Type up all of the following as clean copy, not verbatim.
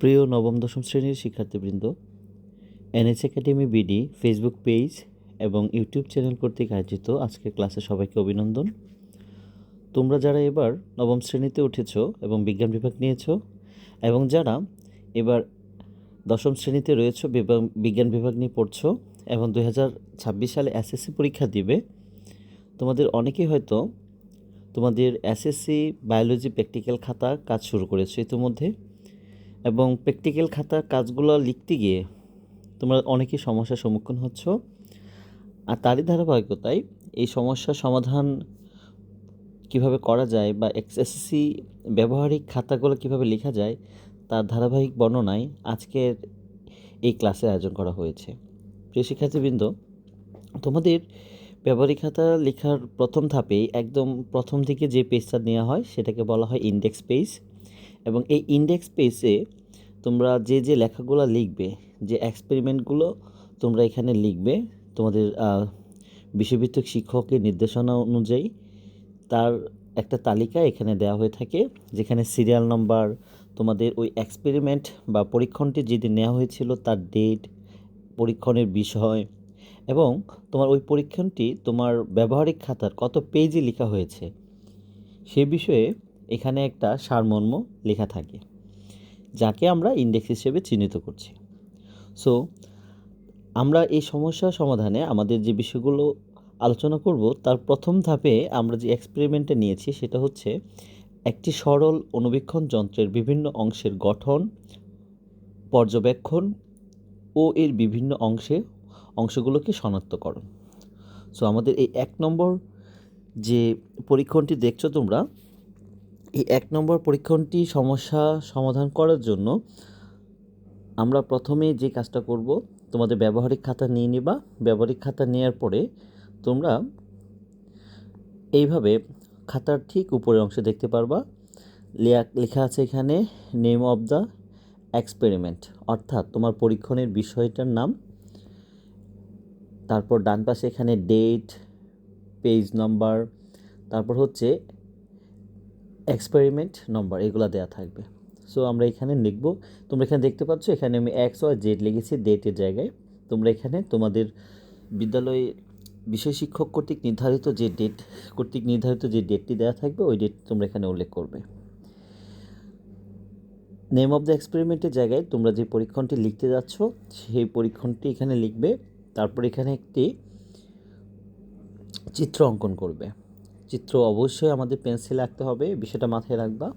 প্রিয় নবম দশম শ্রেণীর শিক্ষার্থীবৃন্দ, NH academy BD Facebook page এবং ইউটিউব চ্যানেল কর্তৃক আয়োজিত আজকের ক্লাসে সবাইকে অভিনন্দন। তোমরা যারা এবার নবম শ্রেণীতে উঠেছো এবং বিজ্ঞান বিভাগ নিয়েছো এবং যারা এবার দশম শ্রেণীতে রয়েছো বিজ্ঞান বিভাগ নিয়ে পড়ছো এবং 2026 সালে এসএসসি পরীক্ষা দিবে, তোমাদের অনেকেই হয়তো তোমাদের এসএসসি বায়োলজি প্র্যাকটিক্যাল খাতা কাজ শুরু করেছো ইতিমধ্যে, এবং প্র্যাকটিক্যাল খাতার কাজগুলো লিখতে গিয়ে তোমরা অনেকই সমস্যার সম্মুখীন হচ্ছ। আর তারই ধারাবাহিকতায় এই সমস্যার সমাধান কিভাবে করা যায় বা এসএসসি ব্যবহারিক খাতাগুলো কিভাবে লেখা যায় তার ধারাবাহিক বর্ণনায় আজকের এই ক্লাসের আয়োজন করা হয়েছে। প্রিয় শিক্ষার্থীবৃন্দ, তোমাদের ব্যবহারিক খাতা লেখার প্রথম ধাপেই একদম প্রথম দিকে যে পেজটা নেওয়া হয় সেটাকে বলা হয় ইন্ডেক্স পেজ, এবং এই ইন্ডেক্স পেজে তোমরা যে লেখাগুলো লিখবে, যে এক্সপেরিমেন্টগুলো তোমরা এখানে লিখবে, তোমাদের বিষয়ভিত্তিক শিক্ষকের নির্দেশনা অনুযায়ী তার একটা তালিকা এখানে দেওয়া হয়ে থাকে, যেখানে সিরিয়াল নাম্বার, তোমাদের ওই এক্সপেরিমেন্ট বা পরীক্ষণটি যেদিন নেওয়া হয়েছিল তার ডেট, পরীক্ষণের বিষয় এবং তোমার ওই পরীক্ষণটি তোমার ব্যবহারিক খাতার কত পেজে লেখা হয়েছে সে বিষয়ে এখানে একটা সারমর্ম লেখা থাকে, যাকে আমরা ইন্ডেক্স হিসেবে চিহ্নিত করছি। সো আমরা এই সমস্যা সমাধানে আমাদের যে বিষয়গুলো আলোচনা করব তার প্রথম ধাপে আমরা যে এক্সপেরিমেন্টটা নিয়েছি সেটা হচ্ছে একটি সরল অণুবীক্ষণ যন্ত্রের বিভিন্ন অংশের গঠন, পর্যবেক্ষণ ও এর বিভিন্ন অংশগুলোকে শনাক্তকরণ। সো আমাদের এই 1 নম্বর যে পরীক্ষণটি দেখছো তোমরা, এই 1 নম্বর পরীক্ষণটি সমস্যা সমাধান করার জন্য আমরা প্রথমে যে কাজটা করব, তোমাদের ব্যবহারিক খাতা নিয়ে নিবা। ব্যবহারিক খাতা নেওয়ার পরে তোমরা এইভাবে খাতার ঠিক উপরের অংশে দেখতে পারবা লেখা আছে এখানে নেম অফ দ্য এক্সপেরিমেন্ট, অর্থাৎ তোমার পরীক্ষণের বিষয়টার নাম। তারপর ডান পাশে এখানে ডেট, পেজ নাম্বার, তারপর হচ্ছে এক্সপেরিমেন্ট নম্বর, এগুলো দেওয়া থাকবে। সো আমরা এখানে লিখব, তোমরা এখানে দেখতে পাচ্ছ এখানে আমি XY Z লিখেছি ডেটের জায়গায়। তোমরা এখানে তোমাদের বিদ্যালয়ে বিষয় শিক্ষক কর্তৃক নির্ধারিত যে ডেটটি দেওয়া থাকবে ওই ডেট তোমরা এখানে উল্লেখ করবে। নেম অফ দ্য এক্সপেরিমেন্টের জায়গায় তোমরা যে পরীক্ষণটি লিখতে যাচ্ছ সেই পরীক্ষণটি এখানে লিখবে। তারপর এখানে একটি চিত্র অঙ্কন করবে। চিত্র অবশ্যই আমাদের পেন্সিলে আঁকতে হবে, বিষয়টা মাথায় রাখবা।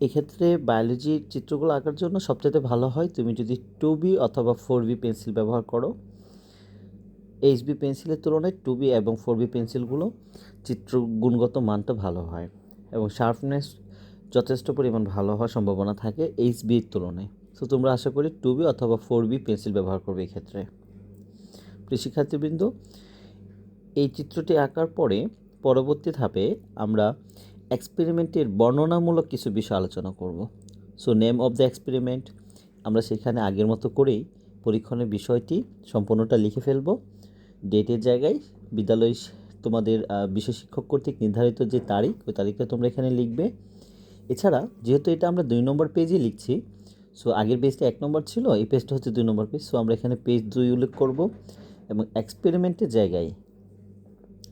এক্ষেত্রে বায়োলজির চিত্রগুলো আঁকার জন্য সবচেয়ে ভালো হয় তুমি যদি 2B অথবা 4B পেন্সিল ব্যবহার করো। HB পেন্সিলের তুলনায় 2B এবং 4B পেন্সিলগুলো চিত্র গুণগত মানটা ভালো হয় এবং শার্পনেস যথেষ্ট পরিমাণ ভালো হওয়ার সম্ভাবনা থাকে HBর তুলনায়। সো তোমরা আশা করি 2B অথবা 4B পেন্সিল ব্যবহার করবে এক্ষেত্রে। প্রিয় শিক্ষার্থীবৃন্দ, এই চিত্রটি আঁকার পরে পরবর্তী ধাপে আমরা এক্সপেরিমেন্টের বর্ণনামূলক কিছু বিষয় আলোচনা করব। So name of the experiment, আমরা সেখানে আগের মতো করেই পরীক্ষণের বিষয়টি সম্পূর্ণটা লিখে ফেলব। ডেটের জায়গায় বিদ্যালয় তোমাদের বিষয় শিক্ষক কর্তৃক নির্ধারিত যে তারিখ, ওই তারিখটা তোমরা এখানে লিখবে। এছাড়া যেহেতু এটা আমরা 2 নম্বর পেজে লিখছি, সো আগের পেজটা 1 নম্বর ছিল, এই পেজটা হচ্ছে 2 নম্বর পেজ। সো আমরা এখানে পেজ 2 উল্লেখ করব এবং এক্সপেরিমেন্টের জায়গায়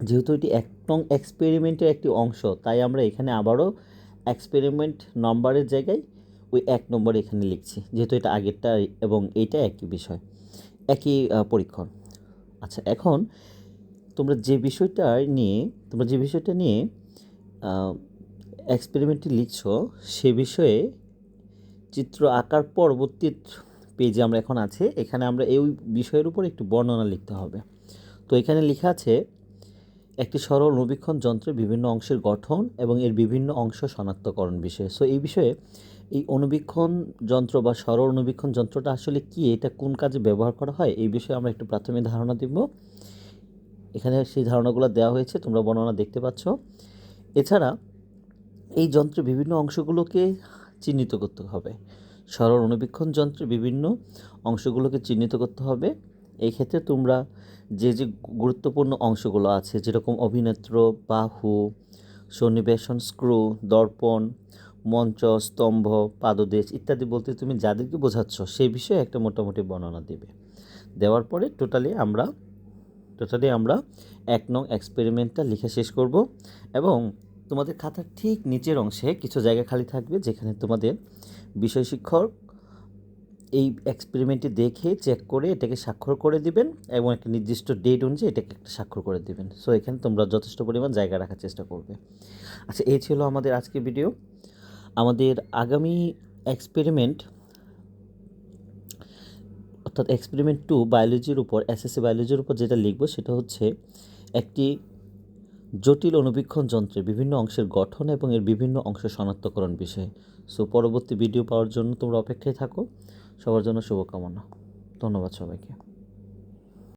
যেহেতু এটি 1 নং এক্সপেরিমেন্টের একটি অংশ, তাই আমরা এখানে আবারও এক্সপেরিমেন্ট নম্বরের জায়গায় ওই 1 নম্বর এখানে লিখছি, যেহেতু এটা আগেরটা এবং এইটা একই বিষয়, একই পরীক্ষণ। আচ্ছা, এখন তোমরা যে বিষয়টা নিয়ে এক্সপেরিমেন্টটি লিখছো সে বিষয়ে চিত্র আঁকার পরবর্তী পেজে আমরা এখন আছে, এখানে আমরা এই বিষয়ের উপর একটু বর্ণনা লিখতে হবে। তো এখানে লেখা আছে একটি সরল অণুবীক্ষণ যন্ত্রের বিভিন্ন অংশের গঠন এবং এর বিভিন্ন অংশ শনাক্তকরণ বিষয়ে। সো এই বিষয়ে এই অণুবীক্ষণ যন্ত্র বা সরল অণুবীক্ষণ যন্ত্রটা আসলে কি, এটা কোন কাজে ব্যবহার করা হয়, এই বিষয়ে আমরা একটু প্রাথমিক ধারণা দিব। এখানে সেই ধারণাগুলো দেওয়া হয়েছে, তোমরা বর্ণনা দেখতে পাচ্ছ। এছাড়া এই যন্ত্রের বিভিন্ন অংশগুলোকে চিহ্নিত করতে হবে। সরল অণুবীক্ষণ যন্ত্রের বিভিন্ন অংশগুলোকে চিহ্নিত করতে হবে। এই ক্ষেত্রে তোমরা যে গুরুত্বপূর্ণ অংশগুলো আছে, যেরকম অভিনেত্র, বাহু, সন্নিবেশন স্ক্রু, দর্পণ, মঞ্চ, স্তম্ভ, পাদদেশ ইত্যাদি বলতে তুমি যাদেরকে বোঝাচ্ছ সেই বিষয়ে একটা মোটামুটি বর্ণনা দেবে। দেওয়ার পরে টোটালি আমরা 1 নং এক্সপেরিমেন্টটা লিখে শেষ করব এবং তোমাদের খাতার ঠিক নিচের অংশে কিছু জায়গা খালি থাকবে যেখানে তোমাদের বিষয় শিক্ষক এই এক্সপেরিমেন্টটি দেখে চেক করে এটাকে স্বাক্ষর করে দিবেন এবং একটা নির্দিষ্ট ডেট অনুযায়ী এটাকে একটা স্বাক্ষর করে দিবেন। সো এখানে তোমরা যথেষ্ট পরিমাণ জায়গা রাখার চেষ্টা করবে। আচ্ছা, এই ছিল আমাদের আজকের ভিডিও। আমাদের আগামী এক্সপেরিমেন্ট অর্থাৎ এক্সপেরিমেন্ট 2 বায়োলজির উপর, এসএসসি বায়োলজির উপর যেটা লিখব সেটা হচ্ছে একটি জটিল অনুবীক্ষণ যন্ত্রের বিভিন্ন অংশের গঠন এবং এর বিভিন্ন অংশ শনাক্তকরণ বিষয়ে। সো পরবর্তী ভিডিও পাওয়ার জন্য তোমরা অপেক্ষায় থাকো। সবার জন্য শুভকামনা। ধন্যবাদ সবাইকে।